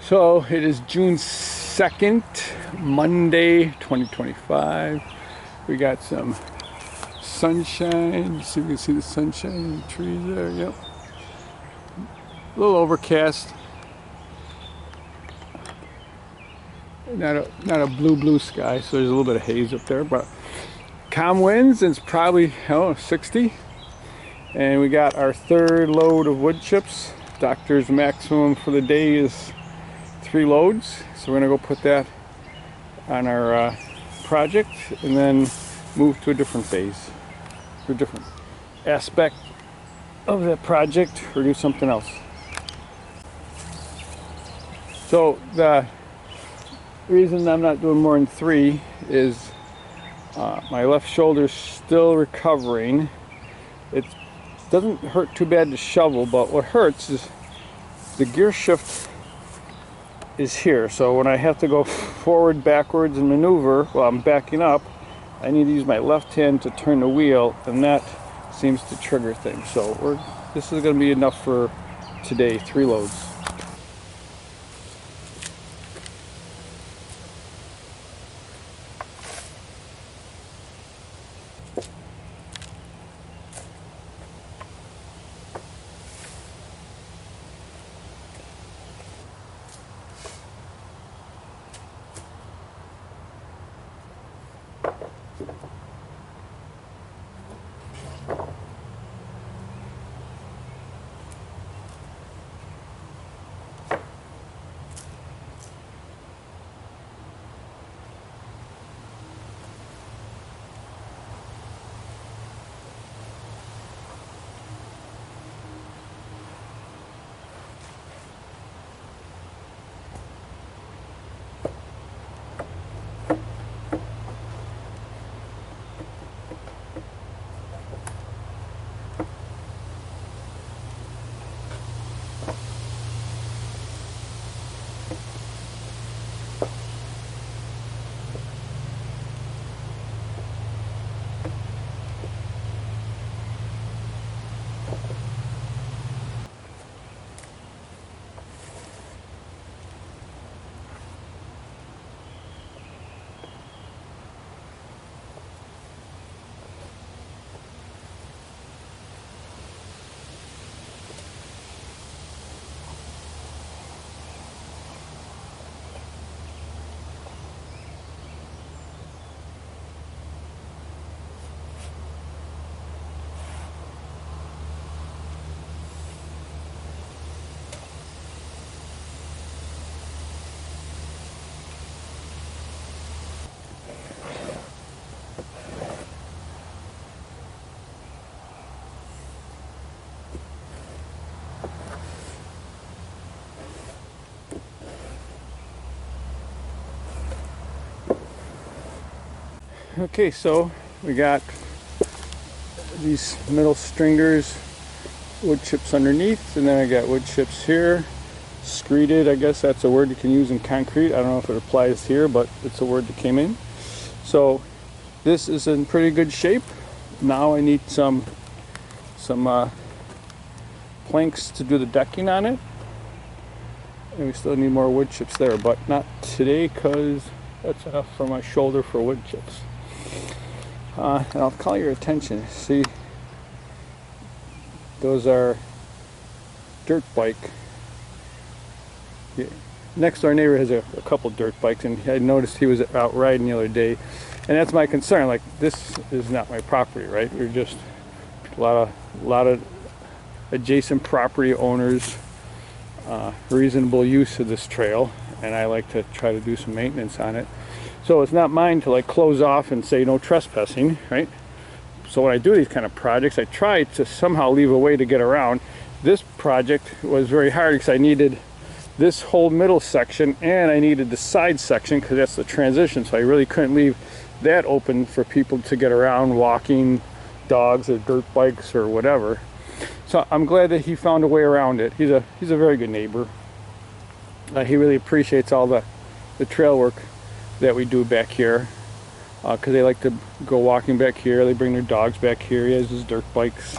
So it is June 2nd, Monday, 2025. We got some sunshine. See if you can see the sunshine in the trees there. Yep. A little overcast. Not a blue sky, so there's a little bit of haze up there, but calm winds, and it's probably 60. And we got our third load of wood chips. Doctor's maximum for the day is 3 loads, so we're gonna go put that on our project and then move to a different phase, to a different aspect of that project, or do something else. So the reason I'm not doing more than 3 is my left shoulder's still recovering. It doesn't hurt too bad to shovel, but what hurts is the gear shift is here. So when I have to go forward, backwards, and maneuver while I'm backing up, I need to use my left hand to turn the wheel, and that seems to trigger things. So this is going to be enough for today, 3 loads. Okay, so we got these middle stringers, wood chips underneath, and then I got wood chips here, screeded. I guess that's a word you can use in concrete. I don't know if it applies here, but it's a word that came in. So this is in pretty good shape. Now I need some planks to do the decking on it, and we still need more wood chips there, but not today because that's enough for my shoulder for wood chips. And I'll call your attention. See, those are dirt bike. Yeah. Next door neighbor has a couple dirt bikes, and I noticed he was out riding the other day, and that's my concern. Like, this is not my property, right? We're just a lot of adjacent property owners, reasonable use of this trail, and I like to try to do some maintenance on it. So it's not mine to like close off and say no trespassing, right? So when I do these kind of projects, I try to somehow leave a way to get around. This project was very hard because I needed this whole middle section and I needed the side section because that's the transition. So I really couldn't leave that open for people to get around, walking, dogs or dirt bikes or whatever. So I'm glad that he found a way around it. He's a very good neighbor. He really appreciates all the trail work that we do back here, because they like to go walking back here. They bring their dogs back here. He has his dirt bikes,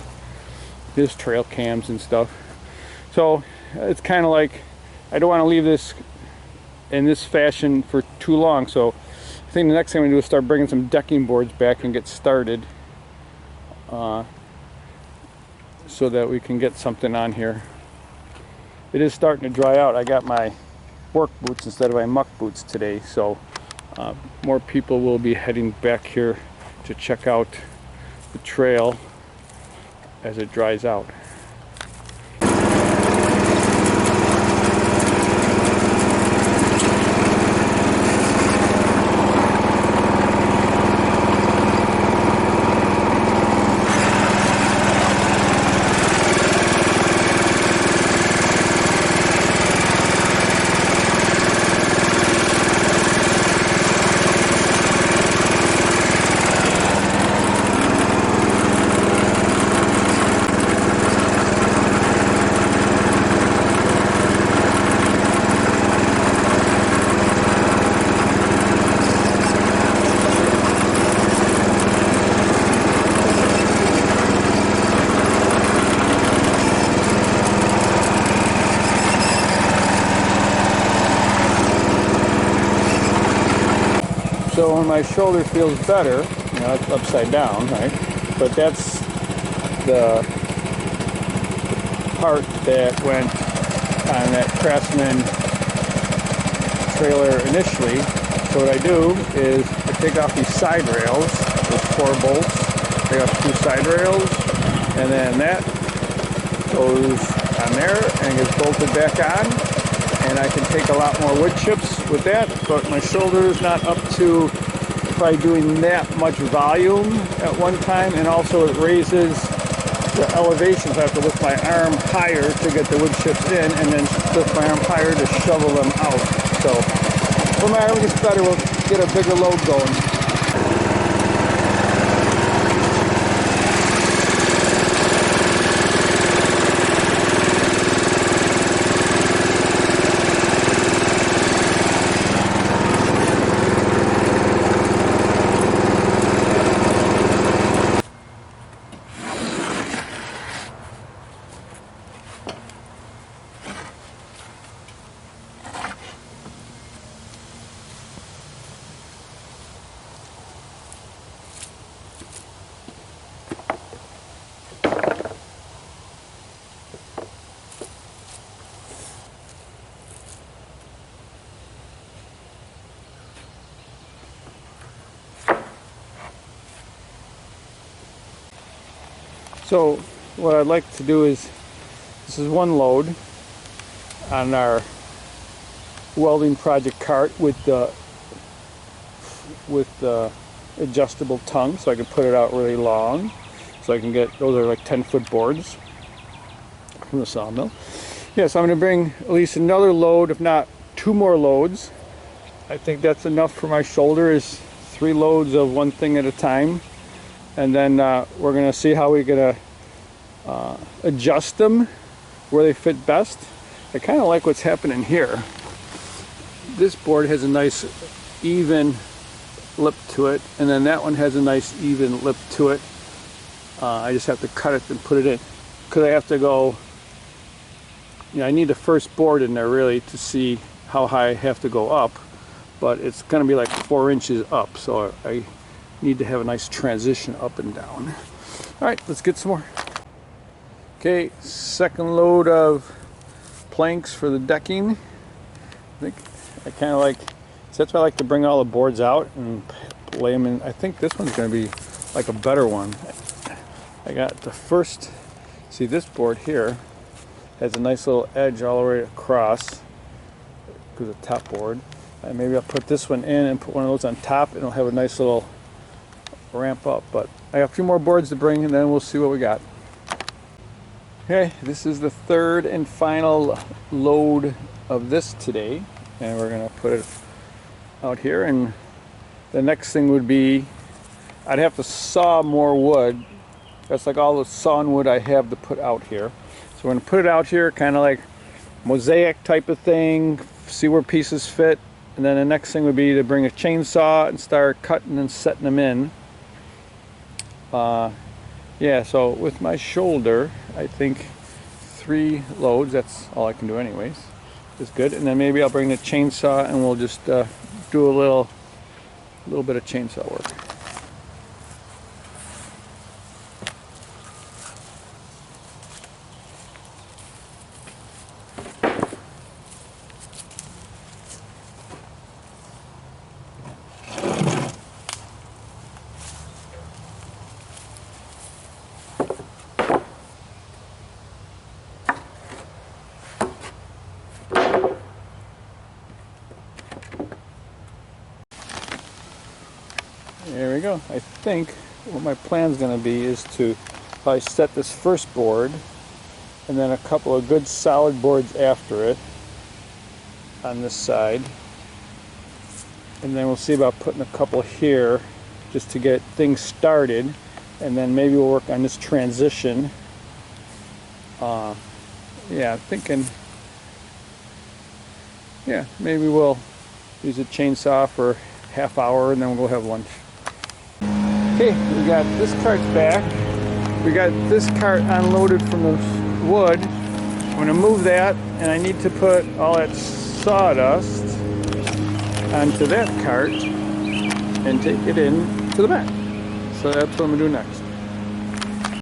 his trail cams and stuff. So it's kind of like, I don't want to leave this in this fashion for too long. So I think the next thing I'm gonna do is start bringing some decking boards back and get started, so that we can get something on here. It is starting to dry out. I got my work boots instead of my muck boots today, so more people will be heading back here to check out the trail as it dries out. So when my shoulder feels better, you know, it's upside down, right? But that's the part that went on that Craftsman trailer initially. So what I do is I take off these side rails with 4 bolts. Take off 2 side rails, and then that goes on there and gets bolted back on. And I can take a lot more wood chips with that, but my shoulder is not up to probably doing that much volume at one time, and also it raises the elevation, so I have to lift my arm higher to get the wood chips in, and then lift my arm higher to shovel them out. So when my arm gets better, we'll get a bigger load going. So what I'd like to do is, this is one load on our welding project cart with the adjustable tongue, so I can put it out really long, so I can get, those are like 10-foot boards from the sawmill. Yeah, so I'm going to bring at least another load, if not 2 more loads. I think that's enough for my shoulder, is 3 loads of one thing at a time. And then we're going to see how we're going to adjust them where they fit best. I kind of like what's happening here. This board has a nice even lip to it, and then that one has a nice even lip to it. I just have to cut it and put it in, because I have to go, you know, I need the first board in there really to see how high I have to go up, but it's going to be like 4 inches up, so I need to have a nice transition up and down. All right, let's get some more. Okay, second load of planks for the decking. I think I kind of like, so that's why I like to bring all the boards out and lay them in. I think this one's going to be like a better one. I got the first, see this board here has a nice little edge all the way across, because the top board. And maybe I'll put this one in and put one of those on top, and it'll have a nice little ramp up. But I got a few more boards to bring, and then we'll see what we got. Okay, this is the third and final load of this today, and we're gonna put it out here. And the next thing would be, I'd have to saw more wood. That's like all the sawn wood I have to put out here. So we're gonna put it out here, kind of like mosaic type of thing, see where pieces fit. And then the next thing would be to bring a chainsaw and start cutting and setting them in. Yeah, so with my shoulder, I think 3 loads, that's all I can do anyways. is good. And then maybe I'll bring the chainsaw and we'll just do a little bit of chainsaw work. There we go. I think what my plan is going to be is to probably set this first board and then a couple of good solid boards after it on this side. And then we'll see about putting a couple here just to get things started. And then maybe we'll work on this transition. Yeah, I'm thinking, yeah, maybe we'll use a chainsaw for half hour and then we'll go have lunch. Okay, we got this cart's back. We got this cart unloaded from the wood. I'm going to move that, and I need to put all that sawdust onto that cart and take it in to the back. So that's what I'm going to do next.